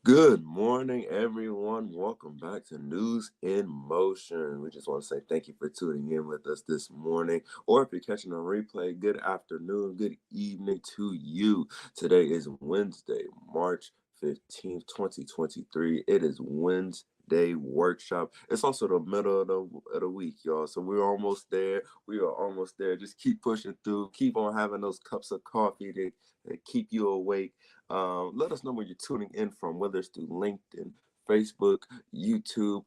Good morning, everyone. Welcome back to News in Motion. We just want to say thank you for tuning in with us this morning. Or if you're catching a replay, good afternoon, good evening to you. Today is Wednesday, March 15th, 2023. It is Wednesday workshop. It's also the middle of the week, y'all. So we're almost there. We are almost there. Just keep pushing through. Keep on having those cups of coffee that keep you awake. Let us know where you're tuning in from, whether it's through LinkedIn, Facebook, YouTube.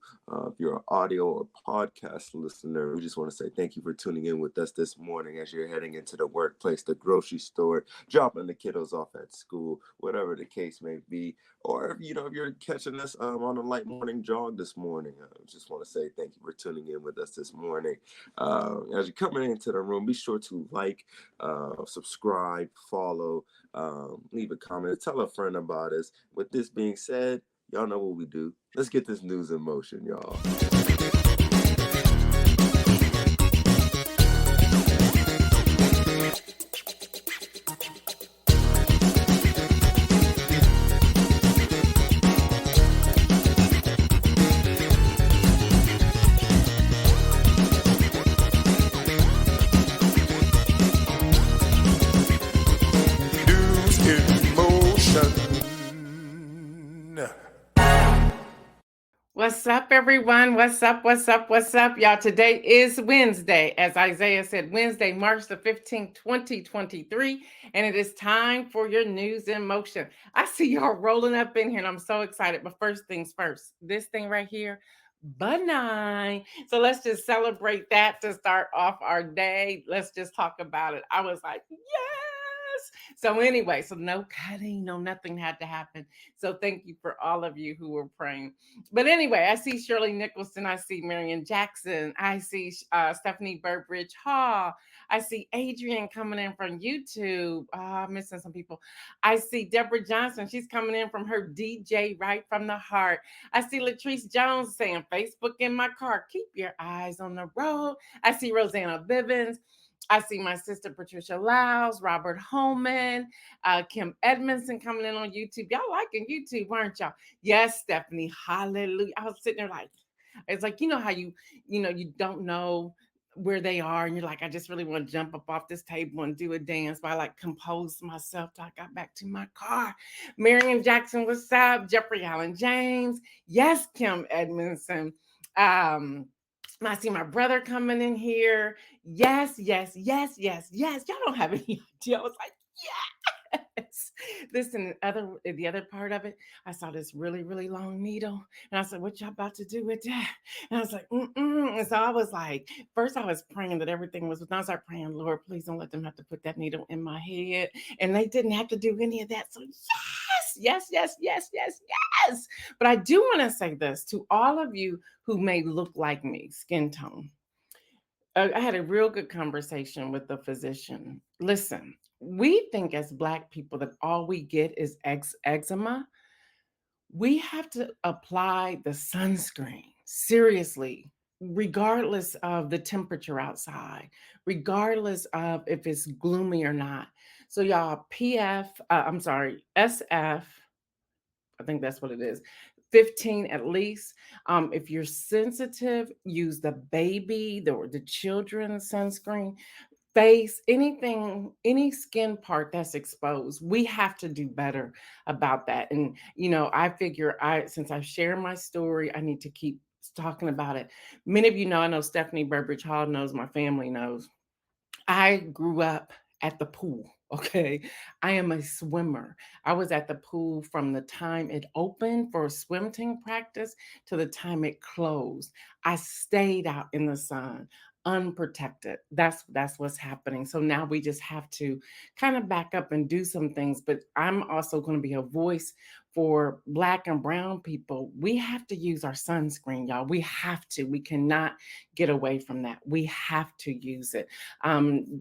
If you're an audio or podcast listener, we just want to say thank you for tuning in with us this morning as you're heading into the workplace, the grocery store, dropping the kiddos off at school, whatever the case may be. Or if you're catching us on a light morning jog this morning, I just want to say thank you for tuning in with us this morning. As you're coming into the room, be sure to like, subscribe, follow, leave a comment, tell a friend about us. With this being said, y'all know what we do. Let's get this news in motion, y'all. What's up, everyone? What's up? Y'all, today is Wednesday. As Isaiah said, Wednesday, March the 15th, 2023. And it is time for your news in motion. I see y'all rolling up in here and I'm so excited. But first things first, this thing right here, benign. So let's just celebrate that to start off our day. Let's just talk about it. I was like, yes. So anyway, so no cutting, no nothing had to happen. So thank you for all of you who were praying. But anyway, I see Shirley Nicholson. I see Marion Jackson. I see Stephanie Burbridge Hall. I see Adrian coming in from YouTube. I'm missing some people. I see Deborah Johnson. She's coming in from her DJ right from the heart. I see Latrice Jones saying, Facebook in my car. Keep your eyes on the road. I see Rosanna Bivens. I see my sister Patricia Lyles, Robert Holman, Kim Edmondson coming in on YouTube. Y'all liking YouTube, aren't y'all? Yes, Stephanie. Hallelujah. I was sitting there like, it's like, you know how you don't know where they are and you're like, I just really want to jump up off this table and do a dance. But I like composed myself till I got back to my car. Marion Jackson, what's up? Jeffrey Allen James. Yes, Kim Edmondson. I see my brother coming in here. Yes. Y'all don't have any idea. I was like, yes. Listen, the other part of it, I saw this really, really long needle. And I said, what y'all about to do with that? And I was like, And so I was like, first I was praying that everything was, then I started praying, Lord, please don't let them have to put that needle in my head. And they didn't have to do any of that. So yes. But I do want to say this to all of you who may look like me, skin tone. I had a real good conversation with the physician. Listen, we think as Black people that all we get is eczema. We have to apply the sunscreen, seriously, regardless of the temperature outside, regardless of if it's gloomy or not. So y'all, SF, I think that's what it is. 15 at least. If you're sensitive, use the baby, the children's sunscreen, face, anything, any skin part that's exposed. We have to do better about that. And I figure since I share my story, I need to keep talking about it. Many of you know, I know Stephanie Burbridge Hall knows, my family knows. I grew up at the pool. Okay. I am a swimmer. I was at the pool from the time it opened for swim team practice to the time it closed. I stayed out in the sun unprotected. That's what's happening. So now we just have to kind of back up and do some things. But I'm also going to be a voice for Black and brown people. We have to use our sunscreen, y'all. We have to. We cannot get away from that. We have to use it.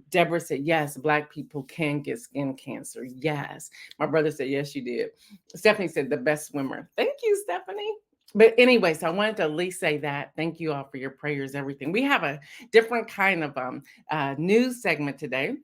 Deborah said, yes, Black people can get skin cancer. Yes. My brother said, yes, you did. Stephanie said, the best swimmer. Thank you, Stephanie. But anyway, so I wanted to at least say that. Thank you all for your prayers, everything. We have a different kind of news segment today.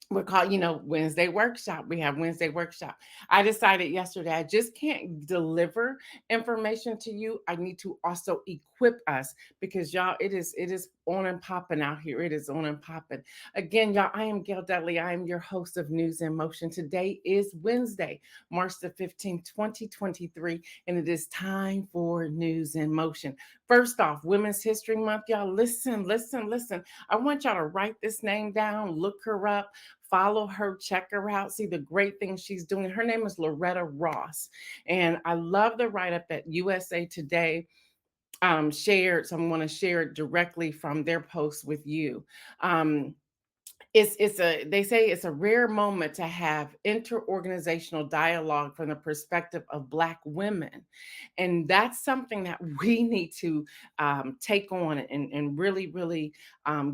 we're called, Wednesday workshop. We have Wednesday workshop. I decided yesterday I just can't deliver information to you. I need to also equip us because y'all, it is on and popping out here. It is on and popping. Again, y'all, I am Gail Dudley. I am your host of News in Motion. Today is Wednesday, March the 15th, 2023, and it is time for News in Motion. First off, Women's History Month, y'all. Listen, listen, listen. I want y'all to write this name down, look her up, follow her, check her out, see the great things she's doing. Her name is Loretta Ross. And I love the write up that USA Today shared. So I'm going to share it directly from their post with you. Um, it's a they say it's a rare moment to have interorganizational dialogue from the perspective of Black women, and that's something that we need to take on and really really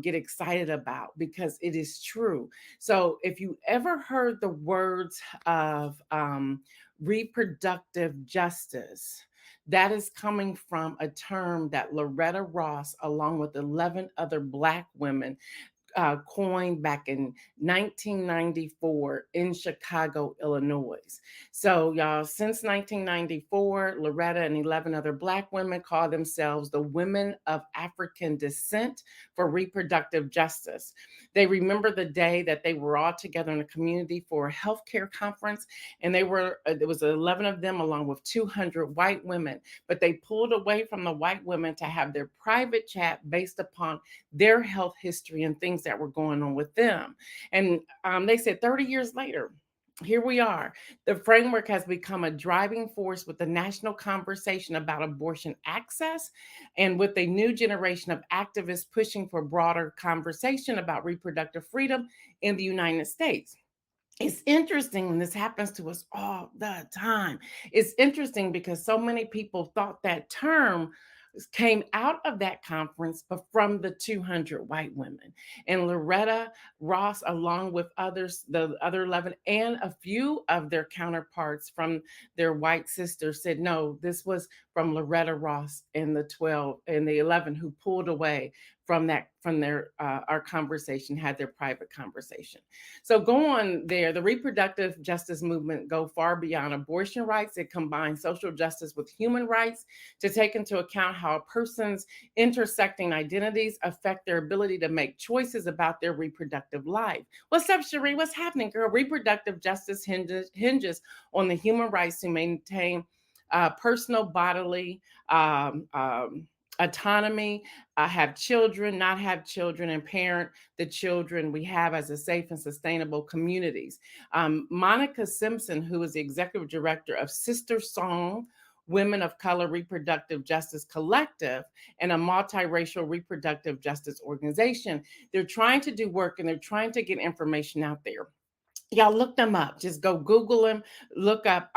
get excited about because it is true. So if you ever heard the words of reproductive justice, that is coming from a term that Loretta Ross, along with 11 other Black women, coined back in 1994 in Chicago, Illinois. So, y'all, since 1994, Loretta and 11 other Black women call themselves the Women of African Descent for Reproductive Justice. They remember the day that they were all together in a community for a healthcare conference, and there was 11 of them along with 200 white women, but they pulled away from the white women to have their private chat based upon their health history and things that were going on with them. And they said 30 years later, here we are. The framework has become a driving force with the national conversation about abortion access and with a new generation of activists pushing for broader conversation about reproductive freedom in the United States. It's interesting, and this happens to us all the time. It's interesting because so many people thought that term came out of that conference, but from the 200 white women. And Loretta Ross, along with others, the other 11, and a few of their counterparts from their white sisters said, no, this was from Loretta Ross and the 12 and the 11 who pulled away from their our conversation, had their private conversation. So go on there. The reproductive justice movement go far beyond abortion rights. It combines social justice with human rights to take into account how a person's intersecting identities affect their ability to make choices about their reproductive life. What's up, Cherie? What's happening, girl? Reproductive justice hinges on the human rights to maintain personal bodily autonomy, have children, not have children, and parent the children we have as a safe and sustainable communities. Monica Simpson, who is the executive director of Sister Song Women of Color Reproductive Justice Collective and a multiracial reproductive justice organization, they're trying to do work and they're trying to get information out there. Y'all look them up. Just go Google them. Look up.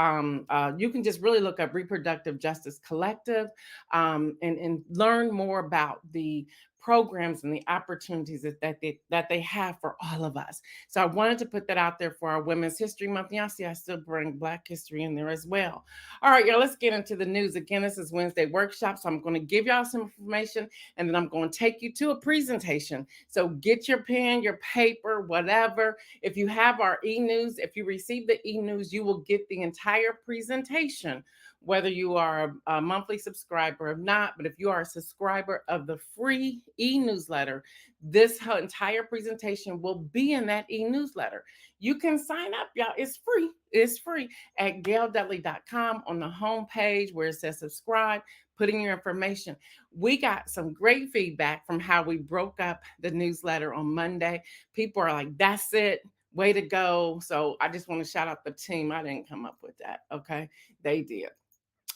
You can just really look up Reproductive Justice Collective, and learn more about the programs and the opportunities that they have for all of us. So I wanted to put that out there for our Women's History Month. Y'all see, I still bring Black history in there as well. All right, y'all. Let's get into the news. Again, this is Wednesday workshop, so I'm going to give y'all some information, and then I'm going to take you to a presentation. So get your pen, your paper, whatever. If you have our e-news, if you receive the e-news, you will get the entire presentation, whether you are a monthly subscriber or not. But if you are a subscriber of the free e-newsletter, this entire presentation will be in that e-newsletter. You can sign up, y'all. It's free. It's free at gaildudley.com on the home page where it says subscribe, put in your information. We got some great feedback from how we broke up the newsletter on Monday. People are like, that's it. Way to go. So I just want to shout out the team. I didn't come up with that. Okay. They did.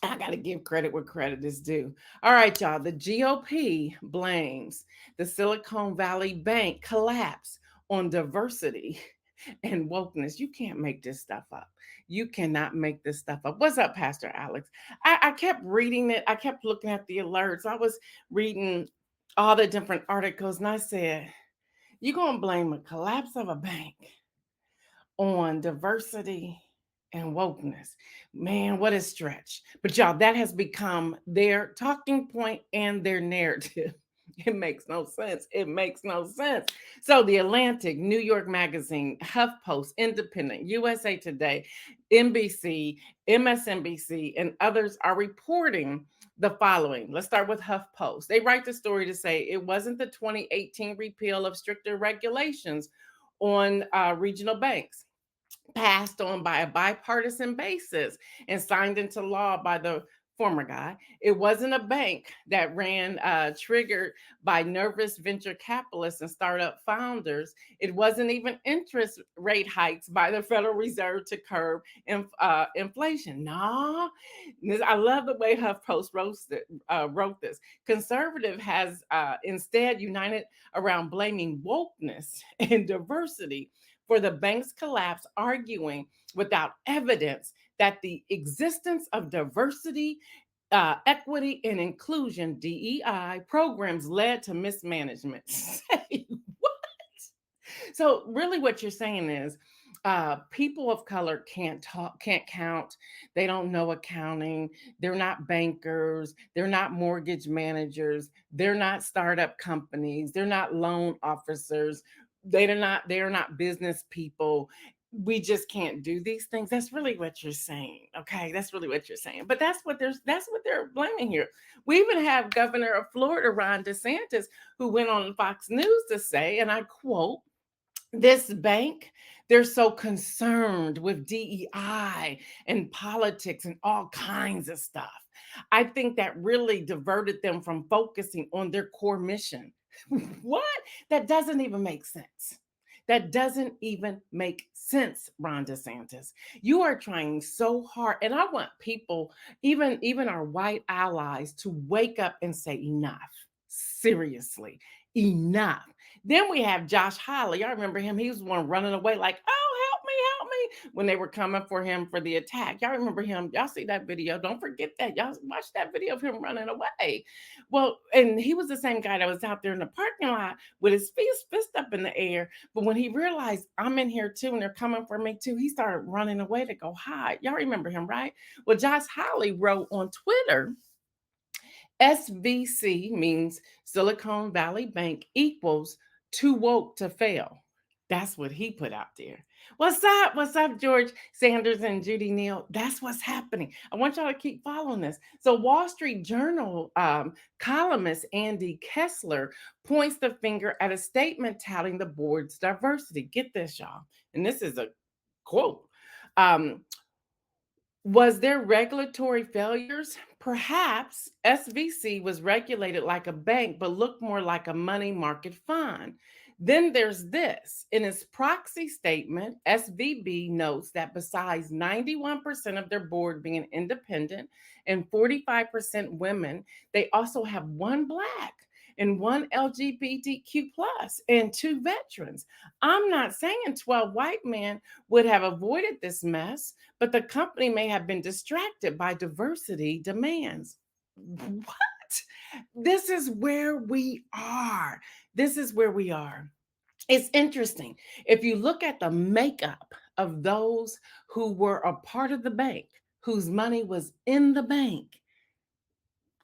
I got to give credit where credit is due. All right, y'all. The GOP blames the Silicon Valley Bank collapse on diversity and wokeness. You can't make this stuff up. You cannot make this stuff up. What's up, Pastor Alex? I kept reading it. I kept looking at the alerts. I was reading all the different articles, and I said, you're going to blame a collapse of a bank on diversity and wokeness. Man, what a stretch. But y'all, that has become their talking point and their narrative. It makes no sense. It makes no sense. So the Atlantic, New York Magazine, HuffPost, Independent, USA Today, NBC, MSNBC, and others are reporting the following. Let's start with HuffPost. They write the story to say it wasn't the 2018 repeal of stricter regulations on regional banks passed on by a bipartisan basis and signed into law by the former guy. It wasn't a bank that ran triggered by nervous venture capitalists and startup founders. It wasn't even interest rate hikes by the Federal Reserve to curb inflation. Nah, I love the way HuffPost wrote this. Conservative has instead united around blaming wokeness and diversity for the bank's collapse, arguing without evidence that the existence of diversity, equity, and inclusion (DEI) programs led to mismanagement. Say what? So really what you're saying is people of color can't talk, can't count. They don't know accounting. They're not bankers. They're not mortgage managers. They're not startup companies. They're not loan officers. They're not business people. We just can't do these things. That's really what you're saying. Okay. That's really what you're saying. But that's what they're blaming here. We even have Governor of Florida, Ron DeSantis, who went on Fox News to say, and I quote, this bank, they're so concerned with DEI and politics and all kinds of stuff. I think that really diverted them from focusing on their core mission. What? That doesn't even make sense. That doesn't even make sense, Ron DeSantis. You are trying so hard. And I want people, even our white allies, to wake up and say, enough. Seriously, enough. Then we have Josh Hawley. I remember him. He was the one running away, like, oh, help me, when they were coming for him for the attack. Y'all remember him. Y'all see that video. Don't forget that. Y'all watch that video of him running away. Well, and he was the same guy that was out there in the parking lot with his fist up in the air. But when he realized I'm in here too and they're coming for me too, he started running away to go hide. Y'all remember him, right? Well, Josh Hawley wrote on Twitter, SVC means Silicon Valley Bank equals too woke to fail. That's what he put out there. What's up? What's up, George Sanders and Judy Neal? That's what's happening. I want y'all to keep following this. So, Wall Street Journal columnist Andy Kessler points the finger at a statement touting the board's diversity. Get this, y'all. And this is a quote. Um, was there regulatory failures? Perhaps SVC was regulated like a bank, but looked more like a money market fund. Then there's this. In its proxy statement, SVB notes that besides 91% of their board being independent and 45% women, they also have one Black and one LGBTQ plus and two veterans. I'm not saying 12 white men would have avoided this mess, but the company may have been distracted by diversity demands. What? This is where we are. This is where we are. It's interesting. If you look at the makeup of those who were a part of the bank, whose money was in the bank,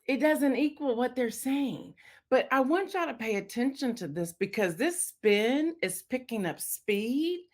it doesn't equal what they're saying. But I want y'all to pay attention to this because this spin is picking up speed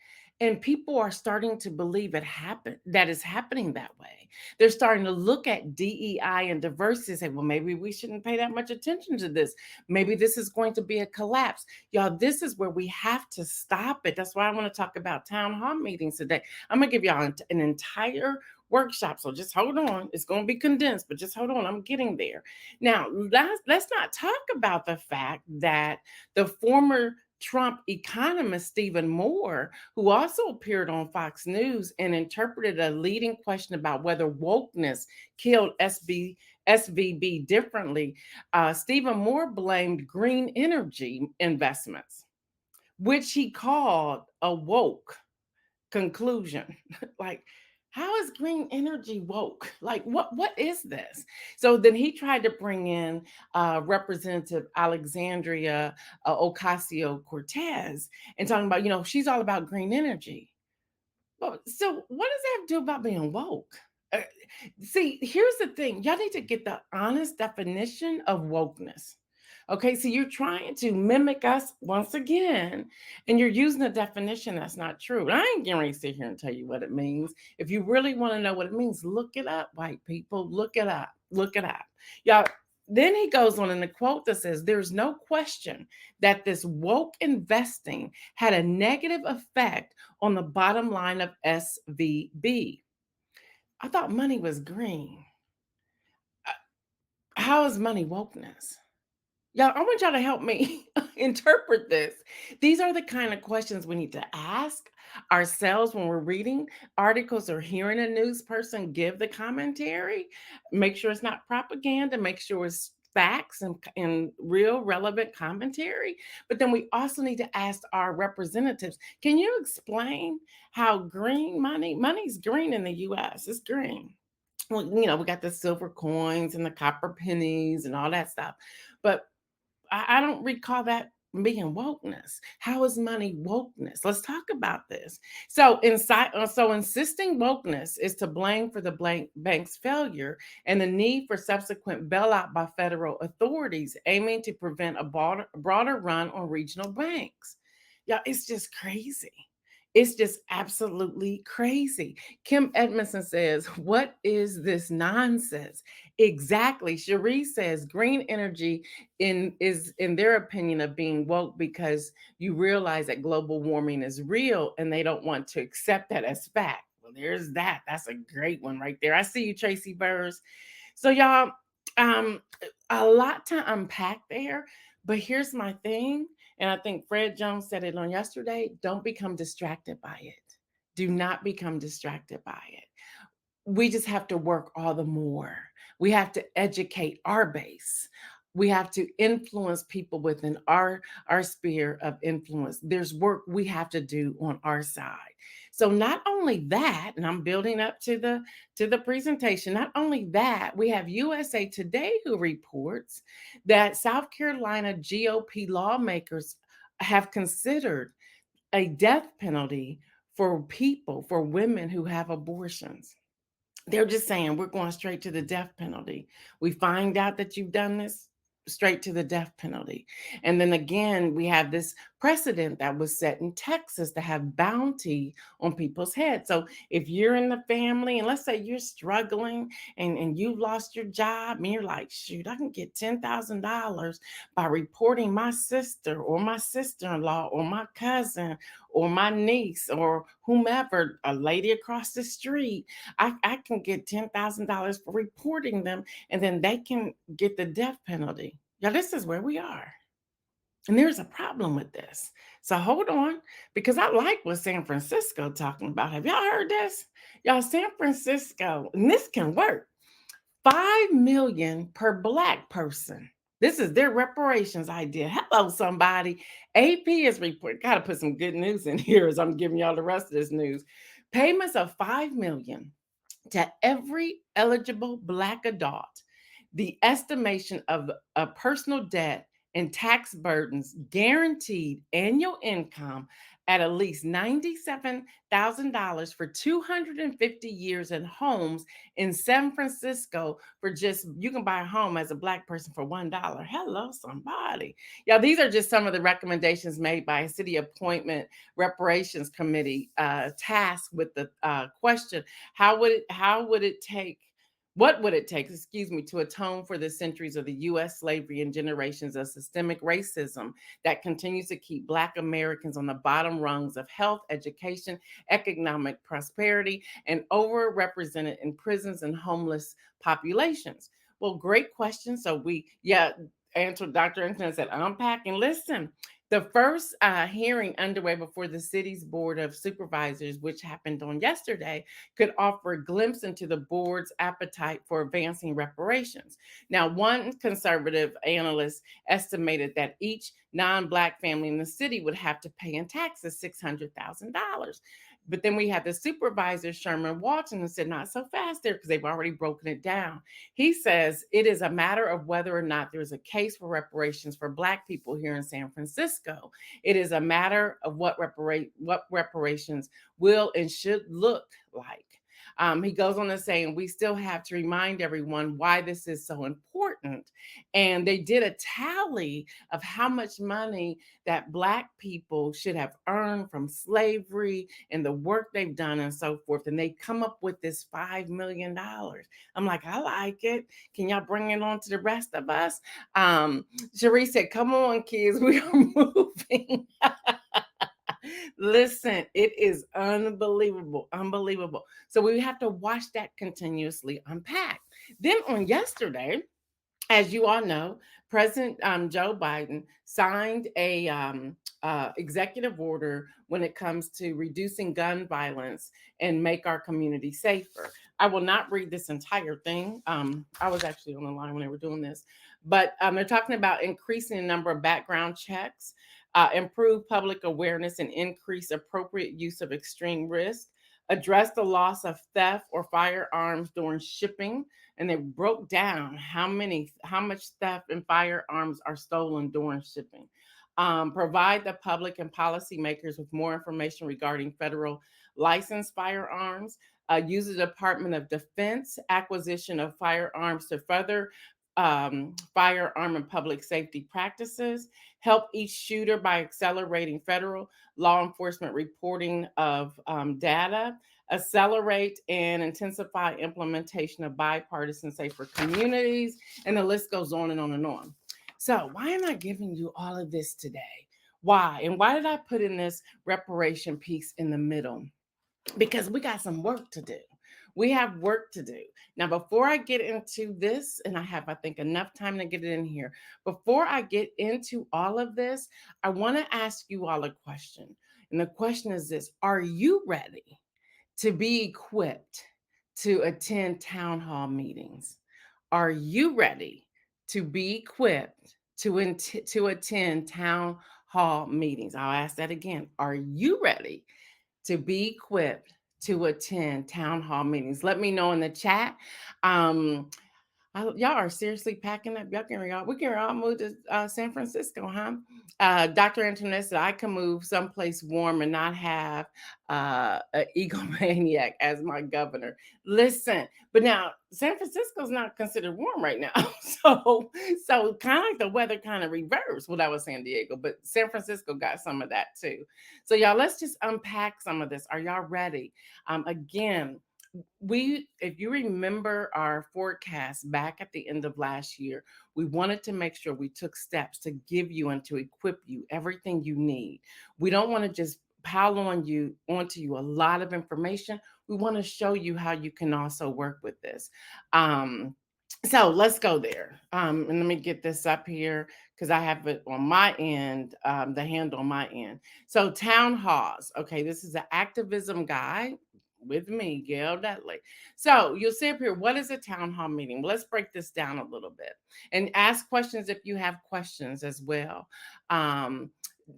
and people are starting to believe that is happening that way. They're starting to look at DEI and diversity and say, well, maybe we shouldn't pay that much attention to this. Maybe this is going to be a collapse. Y'all, this is where we have to stop it. That's why I want to talk about town hall meetings today. I'm going to give y'all an entire workshop. So just hold on. It's going to be condensed, but just hold on. I'm getting there. Now, let's not talk about the fact that the former Trump economist Stephen Moore, who also appeared on Fox News and interpreted a leading question about whether wokeness killed SVB differently, Stephen Moore blamed green energy investments, which he called a woke conclusion. Like, how is green energy woke? Like, what is this? So then he tried to bring in Representative Alexandria Ocasio-Cortez and talking about, she's all about green energy. Well, so what does that have to do about being woke? Uh, See, here's the thing. Y'all need to get the honest definition of wokeness. Okay, so you're trying to mimic us once again, and you're using a definition that's not true. And I ain't getting ready to sit here and tell you what it means. If you really want to know what it means, look it up, white people. Look it up. Look it up. Y'all, then he goes on in the quote that says, there's no question that this woke investing had a negative effect on the bottom line of SVB. I thought money was green. Uh, How is money wokeness? Y'all, I want y'all to help me interpret this. These are the kind of questions we need to ask ourselves when we're reading articles or hearing a news person give the commentary. Make sure it's not propaganda, make sure it's facts and real relevant commentary. But then we also need to ask our representatives, can you explain how green money's green in the US? It's green. Well, we got the silver coins and the copper pennies and all that stuff. But I don't recall that being wokeness. How is money wokeness? Let's talk about this. So insisting wokeness is to blame for the bank's failure and the need for subsequent bailout by federal authorities, aiming to prevent a broader run on regional banks. Yeah, it's just crazy. It's just absolutely crazy. Kim Edmondson says, what is this nonsense? Exactly. Cherie says green energy is in their opinion of being woke because you realize that global warming is real and they don't want to accept that as fact. Well, there's that. That's a great one right there. I see you, Tracy Burrs. So y'all, um, a lot to unpack there, but here's my thing. And I think Fred Jones said it on yesterday. Don't become distracted by it. Do not become distracted by it. We just have to work all the more. We have to educate our base. We have to influence people within our sphere of influence. There's work we have to do on our side. So not only that, and I'm building up to the presentation, not only that, we have USA Today who reports that South Carolina GOP lawmakers have considered a death penalty for women who have abortions. They're just saying we're going straight to the death penalty. We find out that you've done this, straight to the death penalty. And then again, we have this precedent that was set in Texas to have bounty on people's heads. So if you're in the family and let's say you're struggling and you've lost your job and you're like, shoot, I can get $10,000 by reporting my sister or my sister-in-law or my cousin or my niece or whomever, a lady across the street, I can get $10,000 for reporting them, and then they can get the death penalty. Yeah, this is where we are. And there's a problem with this. So hold on, because I like what San Francisco talking about. Have y'all heard this? Y'all, San Francisco, and this can work. 5 million per black person. This is their reparations idea. Hello, somebody. AP is report. Got to put some good news in here as I'm giving y'all the rest of this news. Payments of 5 million to every eligible black adult. The estimation of a personal debt and tax burdens guaranteed annual income at least $97,000 for 250 years in homes in San Francisco for just, you can buy a home as a black person for $1. Hello, somebody. Yeah, these are just some of the recommendations made by a city appointment reparations committee tasked with the question, what would it take, excuse me, to atone for the centuries of the U.S. slavery and generations of systemic racism that continues to keep Black Americans on the bottom rungs of health, education, economic prosperity, and overrepresented in prisons and homeless populations? Well, great question. So answered Dr. Anthony said, unpack and listen. The first hearing underway before the city's Board of Supervisors, which happened on yesterday, could offer a glimpse into the board's appetite for advancing reparations. Now, one conservative analyst estimated that each non-Black family in the city would have to pay in taxes $600,000. But then we have the supervisor, Sherman Walton, who said, not so fast there, because they've already broken it down. He says it is a matter of whether or not there's a case for reparations for Black people here in San Francisco. It is a matter of what reparations will and should look like. He goes on to say, and we still have to remind everyone why this is so important. And they did a tally of how much money that Black people should have earned from slavery and the work they've done and so forth. And they come up with this $5 million. I'm like, I like it. Can y'all bring it on to the rest of us? Cherie said, come on, kids, we are moving. Listen, it is unbelievable, unbelievable. So we have to watch that continuously unpack. Then on yesterday, as you all know, President Joe Biden signed a executive order when it comes to reducing gun violence and make our community safer. I will not read this entire thing. I was actually on the line when they were doing this, but they're talking about increasing the number of background checks, improve public awareness, and increase appropriate use of extreme risk. Address the loss of theft or firearms during shipping, and they broke down how much theft and firearms are stolen during shipping. Provide the public and policymakers with more information regarding federal licensed firearms. Use the Department of Defense acquisition of firearms to further firearm and public safety practices. Help each shooter by accelerating federal law enforcement reporting of data. Accelerate and intensify implementation of bipartisan safer communities, and the list goes on and on and on. So, why am I giving you all of this today? Why? And why did I put in this reparation piece in the middle? Because we got some work to do. We have work to do. Now, before I get into this, and I have, I think, enough time to get it in here, before I get into all of this, I want to ask you all a question. And the question is this: are you ready to be equipped to attend town hall meetings? Are you ready to be equipped to attend town hall meetings? I'll ask that again. Are you ready to be equipped to attend town hall meetings? Let me know in the chat. Um, y'all are seriously packing up. We can all move to San Francisco, huh? Dr. Antoinette said, I can move someplace warm and not have an egomaniac as my governor. Listen, but now San Francisco's not considered warm right now. So kind of like the weather kind of reversed what I was San Diego, but San Francisco got some of that too. So y'all, let's just unpack some of this. Are y'all ready? Again, if you remember our forecast back at the end of last year, we wanted to make sure we took steps to give you and to equip you everything you need. We don't want to just pile onto you a lot of information. We want to show you how you can also work with this. So let's go there. And let me get this up here because I have it on my end, the handle on my end. So town halls. Okay, this is an activism guide with me, Gail Dudley. So you'll see up here, what is a town hall meeting? Let's break this down a little bit and ask questions if you have questions as well.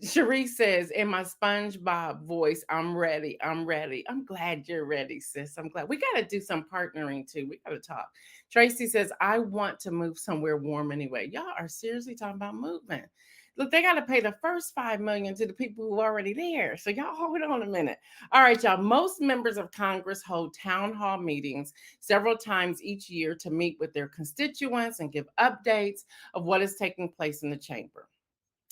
Cherie says, in my SpongeBob voice, I'm ready. I'm ready. I'm glad you're ready, sis. I'm glad. We got to do some partnering too. We got to talk. Tracy says, I want to move somewhere warm anyway. Y'all are seriously talking about movement. Look, they got to pay the first $5 million to the people who are already there. So y'all hold on a minute. All right, y'all. Most members of Congress hold town hall meetings several times each year to meet with their constituents and give updates of what is taking place in the chamber.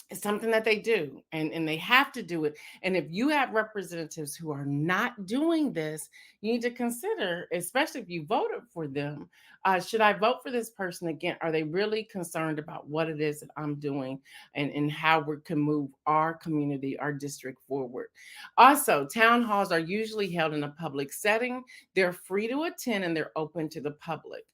It's something that they do, and they have to do it. And if you have representatives who are not doing this, you need to consider, especially if you voted for them, should I vote for this person again? Are they really concerned about what it is that I'm doing and how we can move our community, our district forward? Also, town halls are usually held in a public setting. They're free to attend and they're open to the public.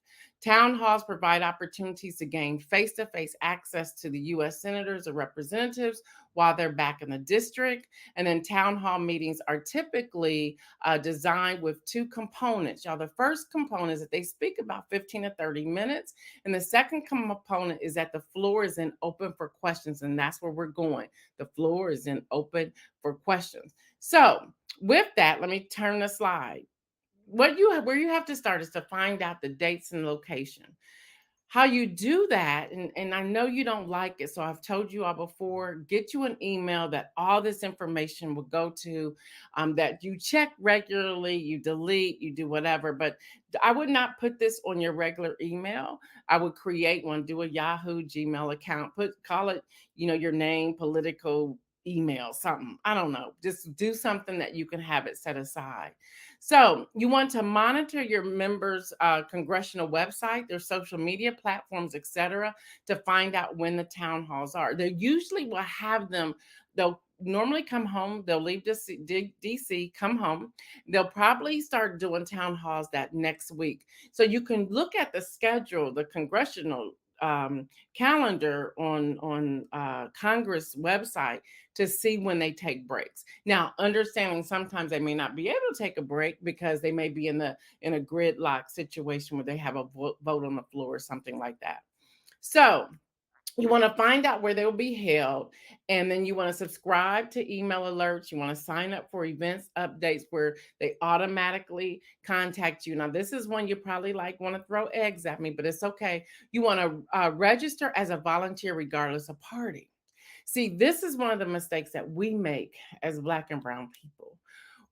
Town halls provide opportunities to gain face-to-face access to the U.S. senators or representatives while they're back in the district. And then town hall meetings are typically designed with two components. Y'all, the first component is that they speak about 15 to 30 minutes. And the second component is that the floor is in open for questions. And that's where we're going. The floor is in open for questions. So with that, let me turn the slide. Where you have to start is to find out the dates and location. How you do that, and I know you don't like it, so I've told you all before, get you an email that all this information will go to, that you check regularly, you delete, you do whatever. But I would not put this on your regular email. I would create one, do a Yahoo Gmail account, call it, your name, political email, something. I don't know. Just do something that you can have it set aside. So you want to monitor your members' congressional website, their social media platforms, etc., to find out when the town halls are. They usually will have them. They'll normally come home. They'll leave DC, come home. They'll probably start doing town halls that next week. So you can look at the schedule, the congressional calendar on Congress website to see when they take breaks. Now, understanding sometimes they may not be able to take a break because they may be in a gridlock situation where they have a vote on the floor or something like that. So you want to find out where they will be held, and then you want to subscribe to email alerts. You want to sign up for events updates where they automatically contact you. Now, this is one you probably want to throw eggs at me, but it's okay. You want to register as a volunteer regardless of party. See, this is one of the mistakes that we make as Black and brown people.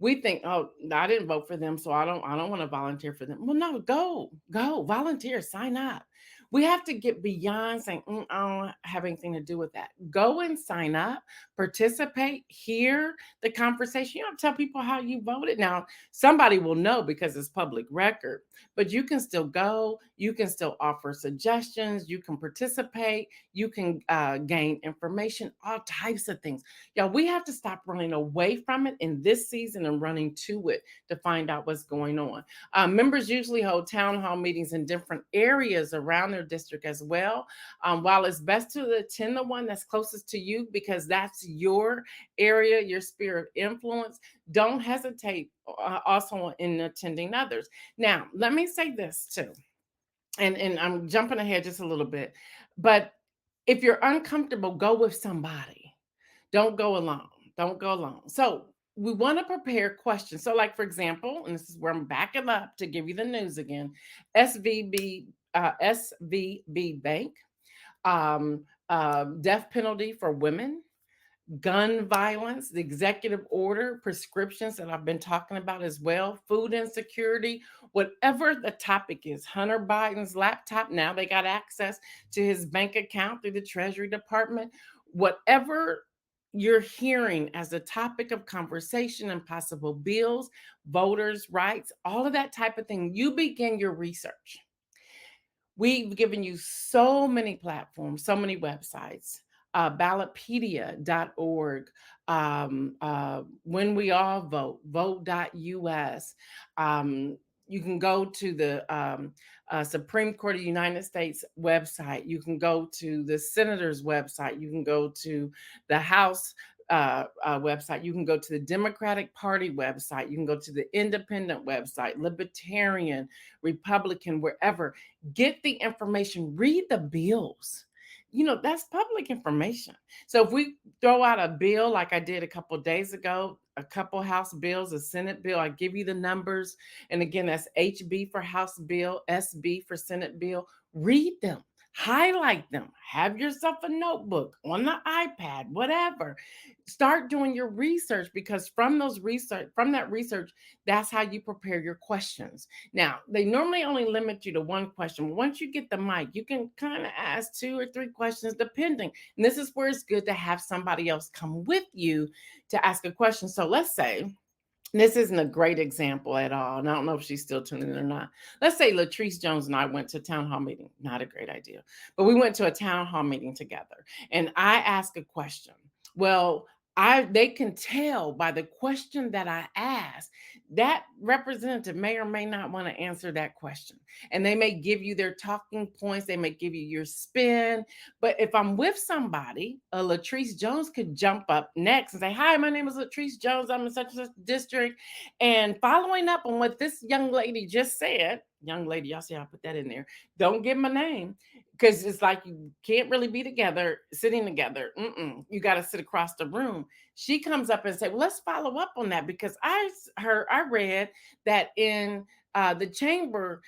We think, oh, I didn't vote for them, so I don't want to volunteer for them. Well, no, go, volunteer, sign up. We have to get beyond saying, I don't have anything to do with that. Go and sign up, participate, hear the conversation. You don't tell people how you voted. Now, somebody will know because it's public record, but you can still go. You can still offer suggestions. You can participate. You can gain information, all types of things. Yeah, we have to stop running away from it in this season and running to it to find out what's going on. Members usually hold town hall meetings in different areas around their district as well. While it's best to attend the one that's closest to you because that's your area, your sphere of influence, don't hesitate also in attending others. Now, let me say this too, and I'm jumping ahead just a little bit, but if you're uncomfortable, go with somebody. Don't go alone. Don't go alone. So we want to prepare questions. So, like for example, and this is where I'm backing up to give you the news again. SVB Bank, death penalty for women, gun violence, the executive order, prescriptions that I've been talking about as well, food insecurity, whatever the topic is. Hunter Biden's laptop, now they got access to his bank account through the Treasury Department. Whatever you're hearing as a topic of conversation and possible bills, voters' rights, all of that type of thing, you begin your research. We've given you so many platforms, so many websites. Ballotpedia.org, When We All Vote, vote.us. You can go to the Supreme Court of the United States website. You can go to the Senator's website. You can go to the House website. You can go to the Democratic Party website. You can go to the Independent website, Libertarian, Republican, wherever. Get the information, read the bills. That's public information. So if we throw out a bill like I did a couple of days ago, a couple House bills, a Senate bill, I give you the numbers. And again, that's HB for House bill, SB for Senate bill. Read them. Highlight them. Have yourself a notebook on the iPad, whatever. Start doing your research because from that research, that's how you prepare your questions. Now, they normally only limit you to one question. Once you get the mic, you can kind of ask 2 or 3 questions depending. And this is where it's good to have somebody else come with you to ask a question. So let's say this isn't a great example at all, and I don't know if she's still tuning in or not. Let's say Latrice Jones and I went to a town hall meeting. Not a great idea, but we went to a town hall meeting together, and I asked a question. Well, they can tell by the question that I asked that representative may or may not want to answer that question, and they may give you their talking points. They may give you your spin. But if I'm with somebody, a Latrice Jones could jump up next and say, "Hi, my name is Latrice Jones. I'm in such and such district." And following up on what this young lady just said, young lady, y'all see how I put that in there. Don't give my name because it's like you can't really be together, sitting together. You got to sit across the room. She comes up and say, "Well, let's follow up on that because I read that in the chamber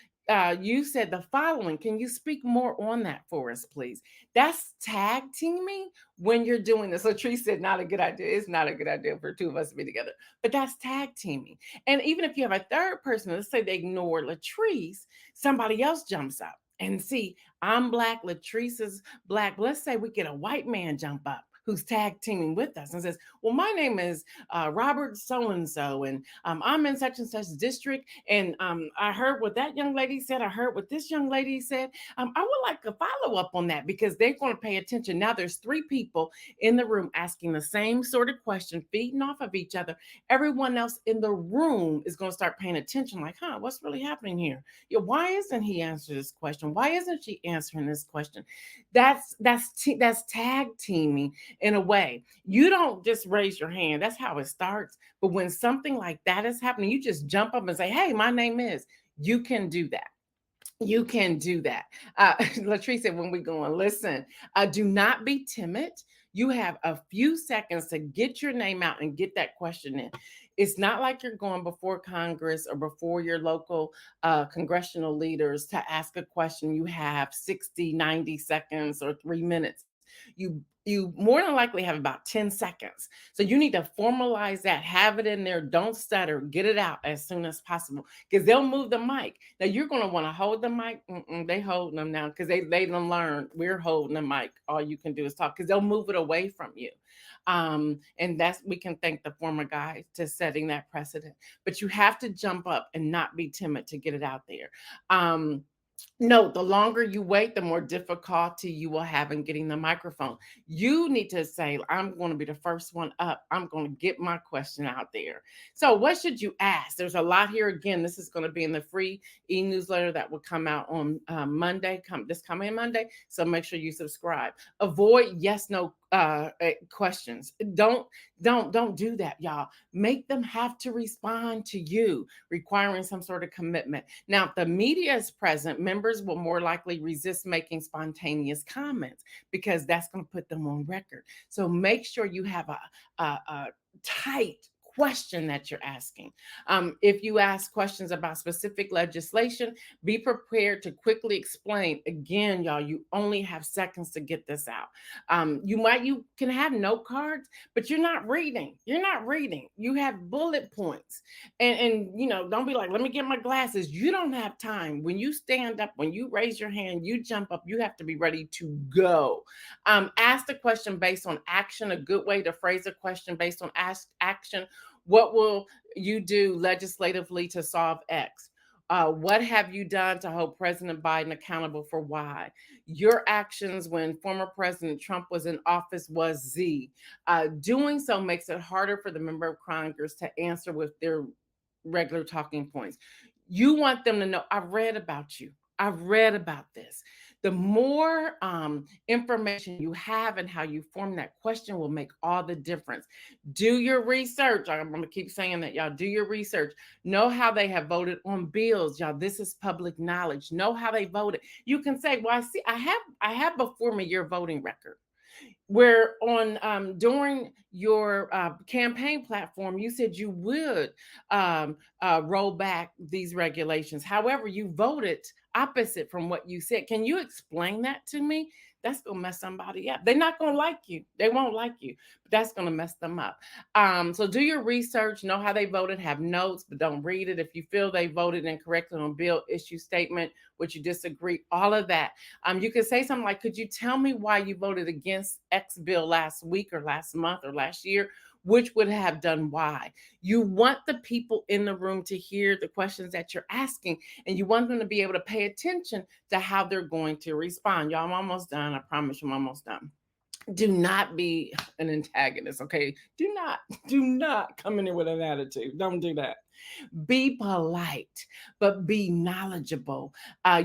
you said the following. Can you speak more on that for us, please? That's tag teaming when you're doing this. Latrice said, not a good idea. It's not a good idea for two of us to be together, but that's tag teaming. And even if you have a third person, let's say they ignore Latrice, somebody else jumps up. And see, I'm black, Latrice is black. Let's say we get a white man jump up who's tag teaming with us and says, well, my name is Robert so-and-so, and I'm in such and such district, and I heard what that young lady said. I heard what this young lady said. I would like a follow up on that because they're going to pay attention. Now there's three people in the room asking the same sort of question, feeding off of each other. Everyone else in the room is going to start paying attention, like, what's really happening here? Yeah, why isn't he answering this question? Why isn't she answering this question? That's tag teaming in a way. You don't just raise your hand. That's how it starts. But when something like that is happening, you just jump up and say, hey, my name is. You can do that. You can do that. Latrice said, when we go on, listen, do not be timid. You have a few seconds to get your name out and get that question in. It's not like you're going before Congress or before your local congressional leaders to ask a question. You have 60, 90 seconds or 3 minutes. You more than likely have about 10 seconds. So you need to formalize that, have it in there, don't stutter, get it out as soon as possible because they'll move the mic. Now you're going to want to hold the mic. They holding them now because they done learned we're holding the mic. All you can do is talk because they'll move it away from you. And that's, we can thank the former guy to setting that precedent, but you have to jump up and not be timid to get it out there. No, the longer you wait, the more difficulty you will have in getting the microphone. You need to say, I'm going to be the first one up. I'm going to get my question out there. So, what should you ask? There's a lot here. Again, this is going to be in the free e-newsletter that will come out on Monday, this coming Monday. So, make sure you subscribe. Avoid yes, no questions. Don't do that, y'all. Make them have to respond to you, requiring some sort of commitment. Now, if the media is present, members will more likely resist making spontaneous comments because that's going to put them on record. So make sure you have a tight question that you're asking. If you ask questions about specific legislation, be prepared to quickly explain. Again, y'all, you only have seconds to get this out. You can have note cards, but you're not reading. You're not reading. You have bullet points, and don't be like, let me get my glasses. You don't have time. When you stand up, when you raise your hand, you jump up. You have to be ready to go. Ask the question based on action. A good way to phrase a question based on action. What will you do legislatively to solve X? What have you done to hold President Biden accountable for Y? Your actions when former President Trump was in office was Z. Doing so makes it harder for the member of Congress to answer with their regular talking points. You want them to know, I've read about you. I've read about this. The more information you have and how you form that question will make all the difference. Do your research. I'm going to keep saying that, y'all. Do your research. Know how they have voted on bills, y'all. This is public knowledge. Know how they voted. You can say, well, I have before me your voting record. Where on during your campaign platform, you said you would roll back these regulations. However, you voted opposite from what you said. Can you explain that to me? That's gonna mess somebody up. They're not gonna like you. They won't like you, but that's gonna mess them up. So do your research, know how they voted, have notes, but don't read it. If you feel they voted incorrectly on bill, issue statement, would you disagree? All of that. You could say something like, could you tell me why you voted against X bill last week or last month or last year? Which would have done why? You want the people in the room to hear the questions that you're asking, and you want them to be able to pay attention to how they're going to respond. Y'all, I'm almost done. I promise you I'm almost done. Do not be an antagonist, okay? Do not come in here with an attitude. Don't do that. Be polite, but be knowledgeable.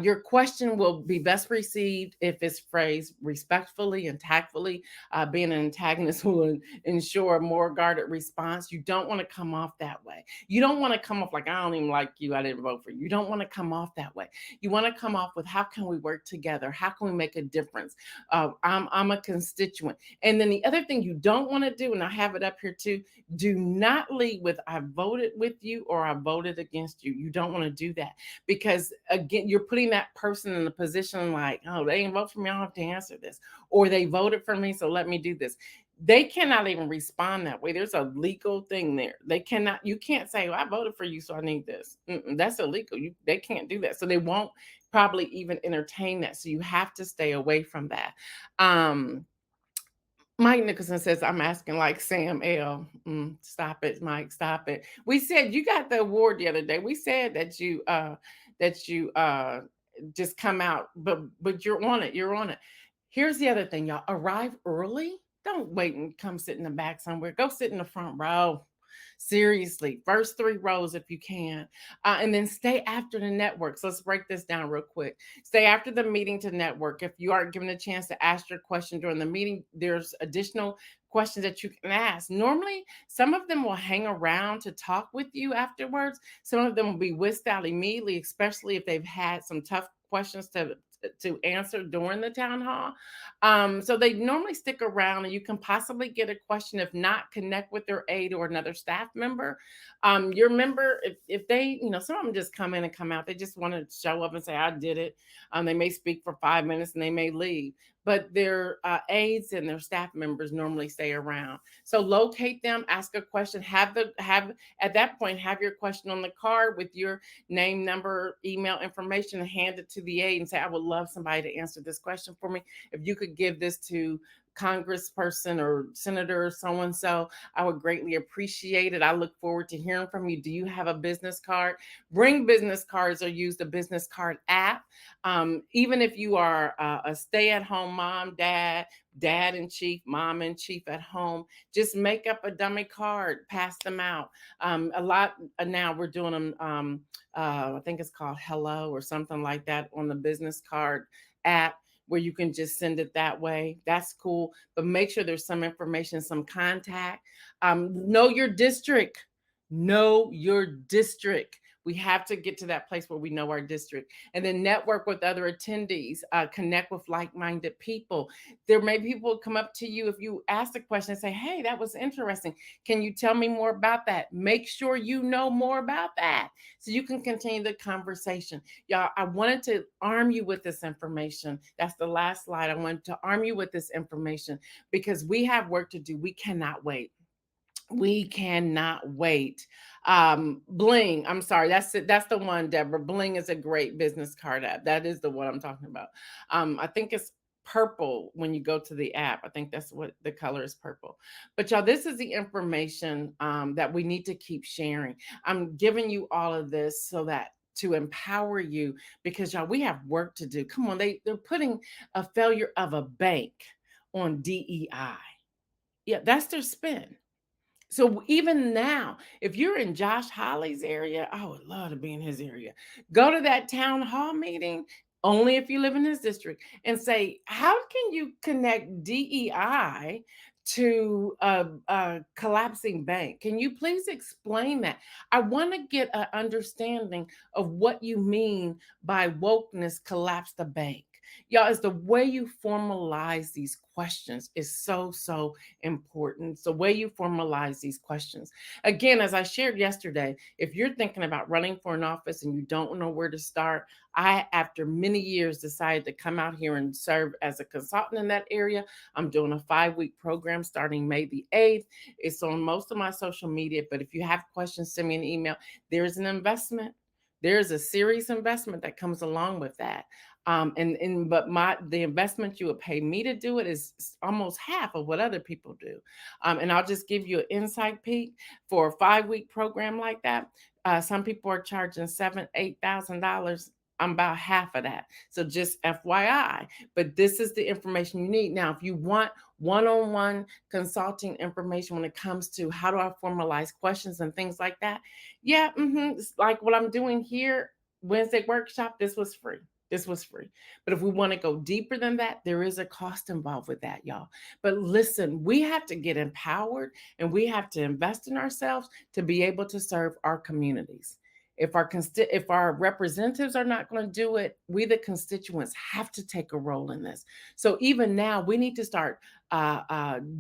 Your question will be best received if it's phrased respectfully and tactfully. Being an antagonist will ensure a more guarded response. You don't want to come off that way. You don't want to come off like, I don't even like you, I didn't vote for you. You don't want to come off that way. You want to come off with, how can we work together? How can we make a difference? I'm a constituent. And then the other thing you don't want to do, and I have it up here too, do not lead with, I voted with you. you or I voted against you. You don't want to do that because, again, you're putting that person in a position like, oh, they didn't vote for me. I don't have to answer this. Or they voted for me, so let me do this. They cannot even respond that way. There's a legal thing there. They cannot, you can't say, well, I voted for you, so I need this. That's illegal. They can't do that. So they won't probably even entertain that. So you have to stay away from that. Um, Mike Nicholson says, I'm asking like Sam L. Stop it, Mike. Stop it. We said you got the award the other day. We said that you just come out, but you're on it. You're on it. Here's the other thing, y'all. Arrive early. Don't wait and come sit in the back somewhere. Go sit in the front row. Seriously, first 3 rows if you can. And then stay after the networks. Let's break this down real quick. Stay after the meeting to network. If you aren't given a chance to ask your question during the meeting, there's additional questions that you can ask. Normally, some of them will hang around to talk with you afterwards. Some of them will be whisked out immediately, especially if they've had some tough questions to answer during the town hall. So they normally stick around and you can possibly get a question. If not, connect with their aide or another staff member. Your member, if they, some of them just come in and come out. They just want to show up and say, I did it. They may speak for 5 minutes and they may leave. But their aides and their staff members normally stay around. So locate them, ask a question, have at that point, have your question on the card with your name, number, email information, and hand it to the aide and say, I would love somebody to answer this question for me. If you could give this to congressperson or senator so and so, I would greatly appreciate it. I look forward to hearing from you. Do you have a business card? Bring business cards or use the business card app. Even if you are a stay-at-home mom, dad in chief, mom in chief at home, just make up a dummy card, pass them out. A lot now we're doing them. I think it's called Hello or something like that on the business card app, where you can just send it that way. That's cool. But make sure there's some information, some contact. Know your district. Know your district. We have to get to that place where we know our district, and then network with other attendees, connect with like-minded people. There may be people come up to you if you ask a question and say, hey, that was interesting. Can you tell me more about that? Make sure you know more about that so you can continue the conversation. Y'all, I wanted to arm you with this information. That's the last slide. I wanted to arm you with this information because we have work to do. We cannot wait. We cannot wait. Bling, I'm sorry, that's it. That's the one, Deborah. Bling is a great business card app. That is the one I'm talking about. I think it's purple when you go to the app. I think that's what the color is, purple. But y'all, this is the information that we need to keep sharing. I'm giving you all of this so that to empower you, because y'all, we have work to do. Come on, they're putting a failure of a bank on DEI. Yeah, that's their spin. So even now, if you're in Josh Holly's area, I would love to be in his area. Go to that town hall meeting, only if you live in his district, and say, how can you connect DEI to a collapsing bank? Can you please explain that? I want to get an understanding of what you mean by wokeness collapse the bank. Y'all, it's the way you formalize these questions is so important. It's the way you formalize these questions. Again, as I shared yesterday, if you're thinking about running for an office and you don't know where to start, I, after many years, decided to come out here and serve as a consultant in that area. I'm doing a 5-week program starting May the 8th. It's on most of my social media, but if you have questions, send me an email. There's an investment. There's a serious investment that comes along with that. But the investment you would pay me to do it is almost half of what other people do. And I'll just give you an insight peek for a 5-week program like that. Some people are charging $7,000-8,000. I'm about half of that. So just FYI, but this is the information you need. Now, if you want one-on-one consulting information when it comes to how do I formalize questions and things like that, yeah, it's like what I'm doing here, Wednesday workshop, this was free. This was free. But if we want to go deeper than that, there is a cost involved with that, y'all. But listen, we have to get empowered and we have to invest in ourselves to be able to serve our communities. If our representatives are not going to do it, we the constituents have to take a role in this. So even now, we need to start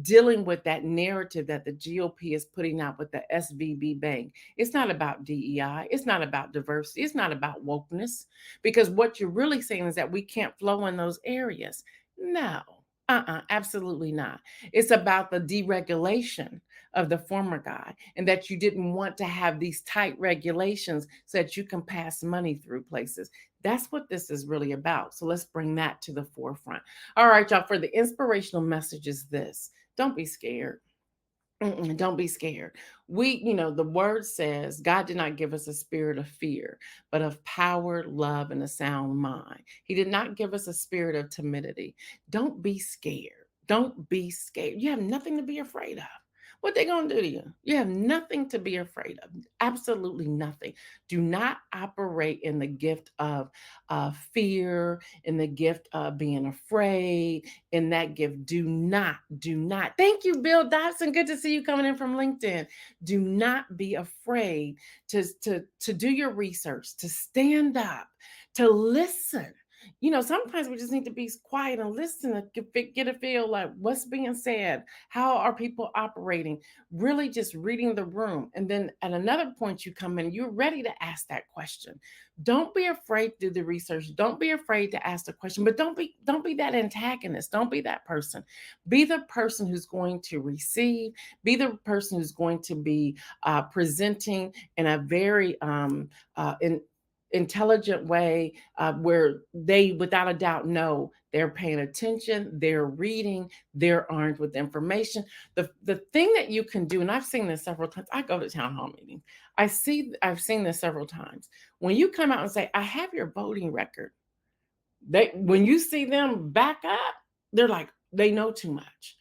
dealing with that narrative that the GOP is putting out with the SVB bank. It's not about DEI. It's not about diversity. It's not about wokeness. Because what you're really saying is that we can't flow in those areas. No, absolutely not. It's about the deregulation of the former guy, and that you didn't want to have these tight regulations so that you can pass money through places. That's what this is really about. So let's bring that to the forefront. All right, y'all, for the inspirational message is this: don't be scared. Don't be scared. The word says God did not give us a spirit of fear, but of power, love, and a sound mind. He did not give us a spirit of timidity. Don't be scared. Don't be scared. You have nothing to be afraid of. What they gonna do to you? You have nothing to be afraid of. Absolutely nothing. Do not operate in the gift of fear, in the gift of being afraid, in that gift. Do not. Thank you, Bill Dodson. Good to see you coming in from LinkedIn. Do not be afraid to do your research, to stand up, to listen. Sometimes we just need to be quiet and listen to get a feel like what's being said. How are people operating? Really just reading the room. And then at another point you come in, you're ready to ask that question. Don't be afraid to do the research. Don't be afraid to ask the question, but don't be that antagonist. Don't be that person. Be the person who's going to receive. Be the person who's going to be presenting in a very intelligent way, where they without a doubt know they're paying attention, they're reading, they're armed with information. The thing that you can do, and I've seen this several times. I go to town hall meetings. I've seen this several times. When you come out and say, I have your voting record, when you see them back up, they're like, they know too much.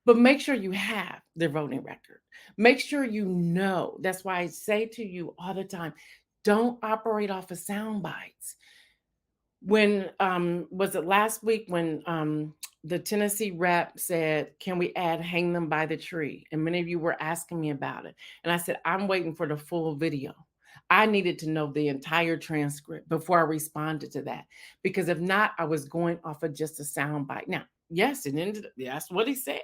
But make sure you have their voting record. Make sure you know. That's why I say to you all the time, don't operate off of sound bites. When was it last week when the Tennessee rep said, can we add hang them by the tree? And many of you were asking me about it. And I said, I'm waiting for the full video. I needed to know the entire transcript before I responded to that. Because if not, I was going off of just a sound bite. Now, yes, that's what he said.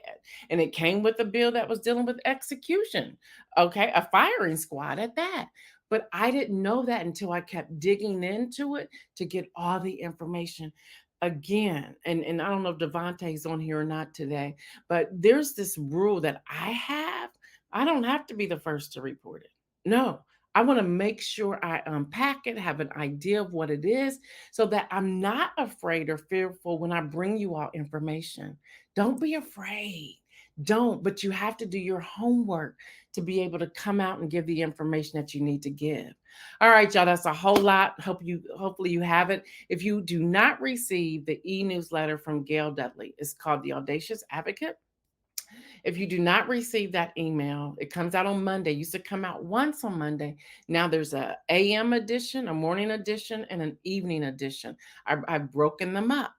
And it came with a bill that was dealing with execution. Okay, a firing squad at that. But I didn't know that until I kept digging into it to get all the information again. And I don't know if Devontae's on here or not today, but there's this rule that I have. I don't have to be the first to report it. No, I want to make sure I unpack it, have an idea of what it is, so that I'm not afraid or fearful when I bring you all information. Don't be afraid. Don't, but you have to do your homework to be able to come out and give the information that you need to give. All right, y'all, that's a whole lot. Hopefully you have it. If you do not receive the e-newsletter from Gail Dudley, it's called The Audacious Advocate. If you do not receive that email, it comes out on Monday. It used to come out once on Monday. Now there's a AM edition, a morning edition, and an evening edition. I've broken them up.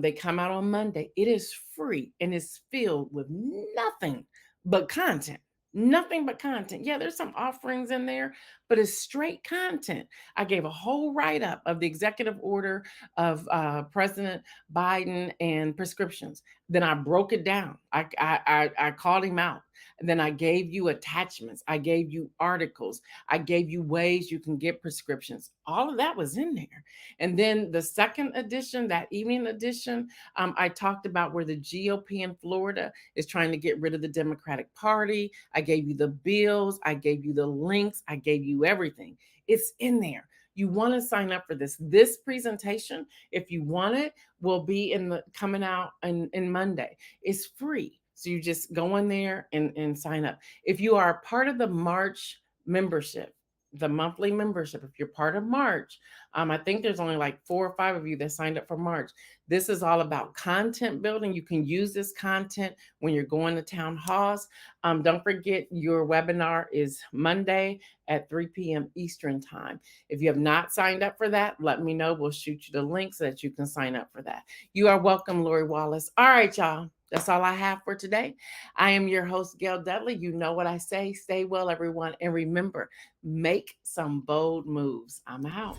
They come out on Monday. It is free and it's filled with nothing but content. Nothing but content. Yeah, there's some offerings in there, but it's straight content. I gave a whole write up of the executive order of President Biden and prescriptions. Then I broke it down. I called him out. And then I gave you attachments. I gave you articles. I gave you ways you can get prescriptions. All of that was in there. And then the second edition, that evening edition, I talked about where the GOP in Florida is trying to get rid of the Democratic Party. I gave you the bills. I gave you the links. I gave you everything. It's in there. You want to sign up for this. This presentation, if you want it, will be coming out in Monday. It's free. So you just go in there and sign up. If you are part of the March membership, the monthly membership, if you're part of March, I think there's only like 4 or 5 of you that signed up for March. This is all about content building. You can use this content when you're going to town halls. Don't forget, your webinar is Monday at 3 p.m. Eastern Time. If you have not signed up for that, let me know. We'll shoot you the link so that you can sign up for that. You are welcome, Lori Wallace. All right, y'all. That's all I have for today. I am your host, Gail Dudley. You know what I say. Stay well, everyone. And remember, make some bold moves. I'm out.